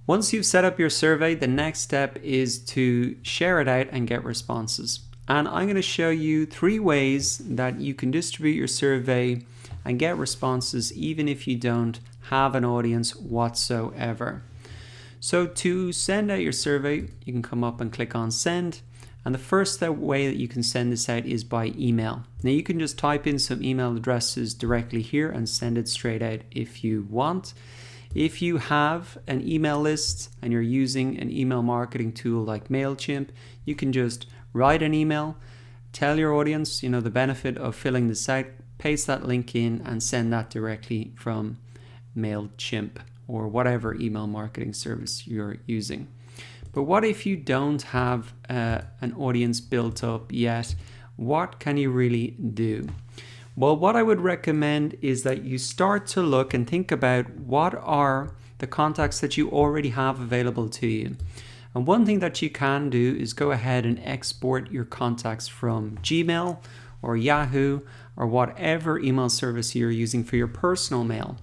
Once you've set up your survey, the next step is to share it out and get responses. And I'm going to show you 3 ways that you can distribute your survey and get responses even if you don't have an audience whatsoever. So to send out your survey, you can come up and click on send. And the first way that you can send this out is by email. Now you can just type in some email addresses directly here and send it straight out if you want. If you have an email list and you're using an email marketing tool like MailChimp, you can just write an email, tell your audience, the benefit of filling this out, paste that link in and send that directly from MailChimp or whatever email marketing service you're using. But what if you don't have an audience built up yet? What can you really do? Well, what I would recommend is that you start to look and think about what are the contacts that you already have available to you. And one thing that you can do is go ahead and export your contacts from Gmail or Yahoo or whatever email service you're using for your personal mail.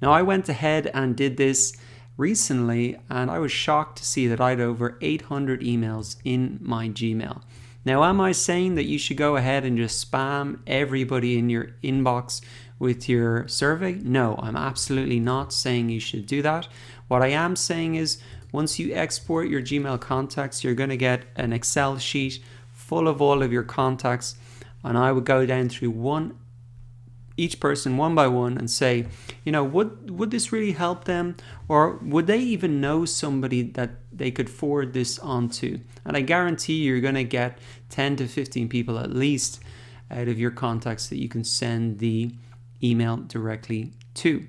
Now, I went ahead and did this recently and I was shocked to see that I had over 800 emails in my Gmail. Now, am I saying that you should go ahead and just spam everybody in your inbox with your survey? No, I'm absolutely not saying you should do that. What I am saying is once you export your Gmail contacts, you're going to get an Excel sheet full of all of your contacts. And I would go down through each person one by one and say, would this really help them? Or would they even know somebody that they could forward this on to? And I guarantee you're going to get 10 to 15 people at least out of your contacts that you can send the email directly to.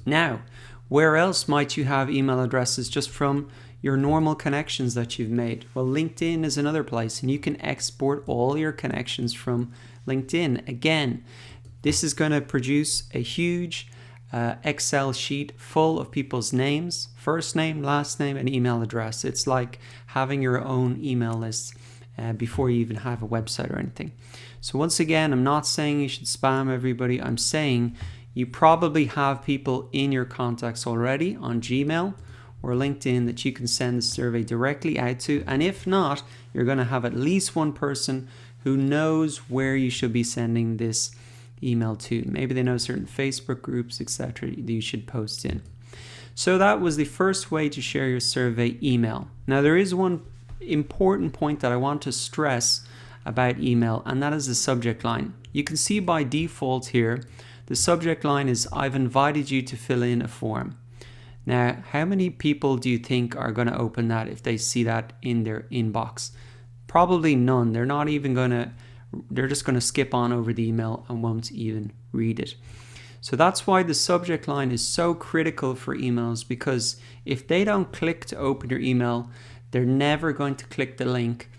Now, where else might you have email addresses just from your normal connections that you've made? Well, LinkedIn is another place, and you can export all your connections from LinkedIn. Again, this is going to produce a huge Excel sheet full of people's names, first name, last name, and email address. It's like having your own email list before you even have a website or anything. So once again, I'm not saying you should spam everybody. I'm saying you probably have people in your contacts already on Gmail or LinkedIn that you can send the survey directly out to. And if not, you're going to have at least one person who knows where you should be sending this email to. Maybe they know certain Facebook groups, etc. that you should post in. So that was the first way to share your survey, email. Now there is one important point that I want to stress about email, and that is the subject line. You can see by default here, the subject line is I've invited you to fill in a form. Now, how many people do you think are going to open that if they see that in their inbox? Probably none. They're just going to skip on over the email and won't even read it. So that's why the subject line is so critical for emails, because if they don't click to open your email, they're never going to click the link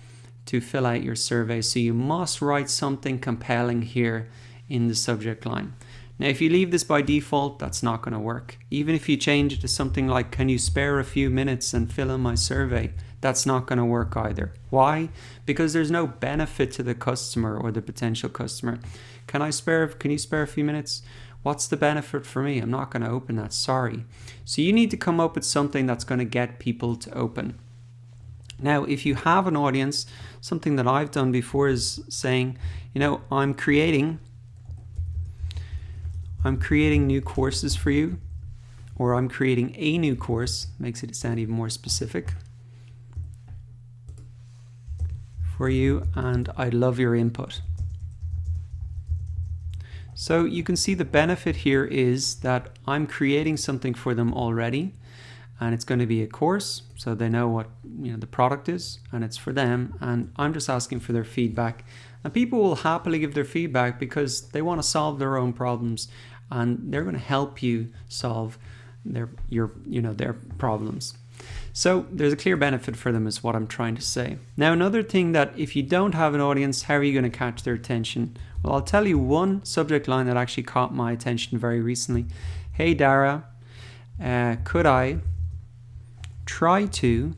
to fill out your survey. So you must write something compelling here in the subject line. Now, if you leave this by default, that's not going to work. Even if you change it to something like, can you spare a few minutes and fill in my survey? That's not going to work either. Why? Because there's no benefit to the customer or the potential customer. Can you spare a few minutes? What's the benefit for me? I'm not going to open that, sorry. So you need to come up with something that's going to get people to open. Now, if you have an audience, something that I've done before is saying, I'm creating new courses for you, or I'm creating a new course, makes it sound even more specific, for you, and I'd love your input. So you can see the benefit here is that I'm creating something for them already, and it's going to be a course, so they know what the product is, and it's for them, and I'm just asking for their feedback. And people will happily give their feedback because they want to solve their own problems, and they're going to help you solve their problems. So there's a clear benefit for them is what I'm trying to say. Now, another thing that if you don't have an audience, how are you going to catch their attention? Well, I'll tell you one subject line that actually caught my attention very recently. Hey Dara, could I try to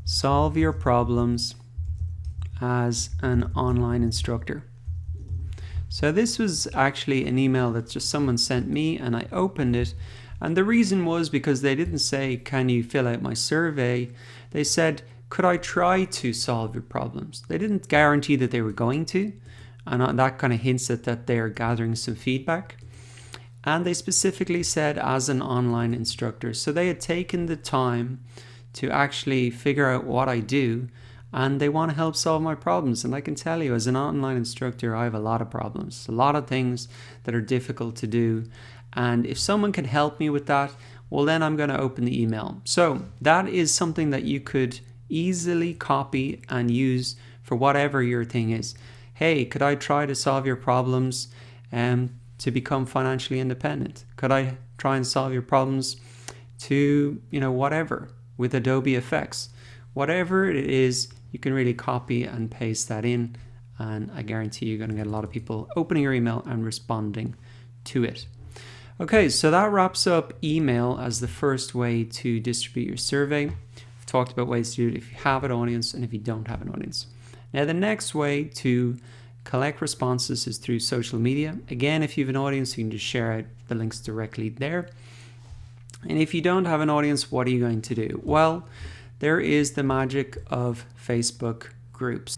solve your problems as an online instructor? So this was actually an email that just someone sent me, and I opened it, And the reason was because they didn't say, can you fill out my survey? They said, could I try to solve your problems? They didn't guarantee that they were going to. And that kind of hints at that they're gathering some feedback. And they specifically said as an online instructor. So they had taken the time to actually figure out what I do, and they want to help solve my problems. And I can tell you, as an online instructor, I have a lot of problems, a lot of things that are difficult to do. And if someone can help me with that, well, then I'm going to open the email. So that is something that you could easily copy and use for whatever your thing is. Hey, could I try to solve your problems to become financially independent? Could I try and solve your problems to, whatever, with Adobe Effects? Whatever it is, you can really copy and paste that in, and I guarantee you're going to get a lot of people opening your email and responding to it. Okay, so that wraps up email as the first way to distribute your survey. I've talked about ways to do it if you have an audience and if you don't have an audience. Now, the next way to collect responses is through social media. Again, if you have an audience, you can just share out the links directly there. And if you don't have an audience, what are you going to do? Well, there is the magic of Facebook groups.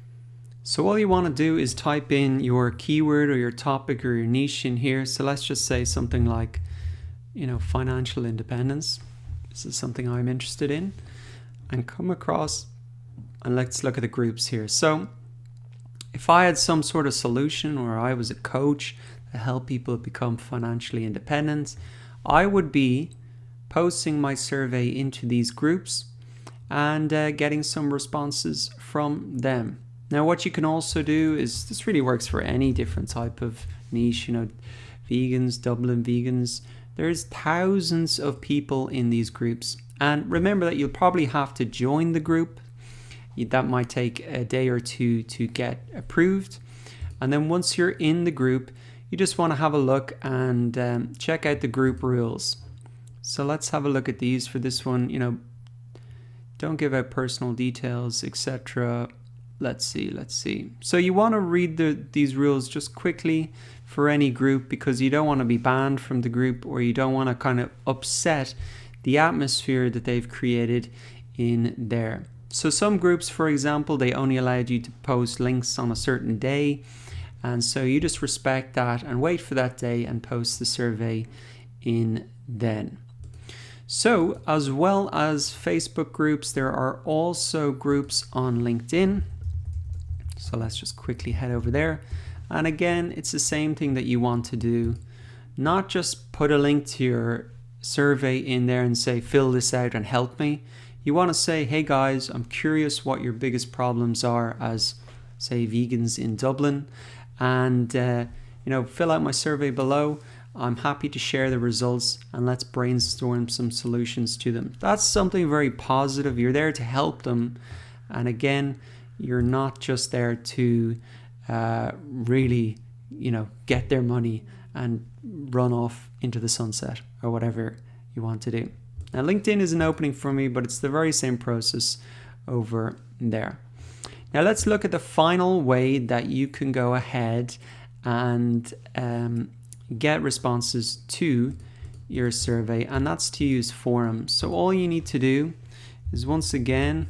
So all you want to do is type in your keyword or your topic or your niche in here. So let's just say something like, financial independence. This is something I'm interested in, and come across, and let's look at the groups here. So if I had some sort of solution, or I was a coach that helped people become financially independent, I would be posting my survey into these groups and getting some responses from them. Now, what you can also do is, this really works for any different type of niche, vegans, Dublin vegans. There's thousands of people in these groups. And remember that you'll probably have to join the group. That might take a day or two to get approved. And then once you're in the group, you just want to have a look and check out the group rules. So let's have a look at these. For this one, don't give out personal details, etc. Let's see. So you want to read these rules just quickly for any group, because you don't want to be banned from the group, or you don't want to kind of upset the atmosphere that they've created in there. So some groups, for example, they only allowed you to post links on a certain day. And so you just respect that and wait for that day and post the survey in then. So as well as Facebook groups, there are also groups on LinkedIn. So let's just quickly head over there. And again, it's the same thing that you want to do. Not just put a link to your survey in there and say, fill this out and help me. You want to say, hey guys, I'm curious what your biggest problems are as, say, vegans in Dublin. And, fill out my survey below. I'm happy to share the results, and let's brainstorm some solutions to them. That's something very positive. You're there to help them. And again, you're not just there to really, get their money and run off into the sunset or whatever you want to do. Now, LinkedIn is an opening for me, but it's the very same process over there. Now, let's look at the final way that you can go ahead and get responses to your survey, and that's to use forums. So all you need to do is, once again,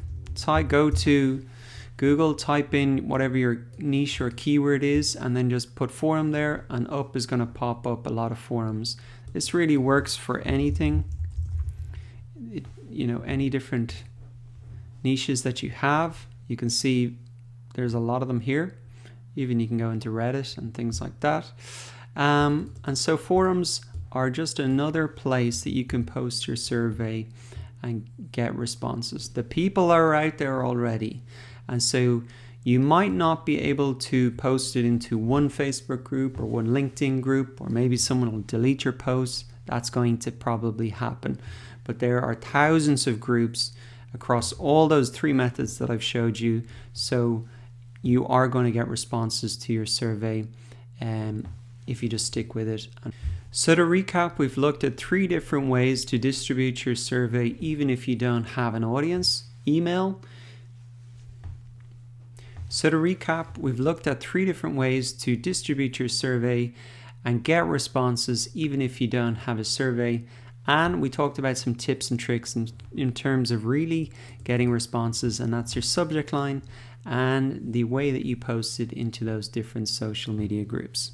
go to Google, type in whatever your niche or keyword is, and then just put forum there, and up is going to pop up a lot of forums. This really works for anything, any different niches that you have. You can see there's a lot of them here. Even you can go into Reddit and things like that. And so forums are just another place that you can post your survey and get responses. The people are out there already. And so you might not be able to post it into one Facebook group or one LinkedIn group, or maybe someone will delete your post. That's going to probably happen. But there are thousands of groups across all those three methods that I've showed you. So you are going to get responses to your survey if you just stick with it. So to recap, we've looked at 3 different ways to distribute your survey even if you don't have an audience. Email. So to recap, we've looked at 3 different ways to distribute your survey and get responses even if you don't have a survey. And we talked about some tips and tricks in terms of really getting responses, and that's your subject line and the way that you post it into those different social media groups.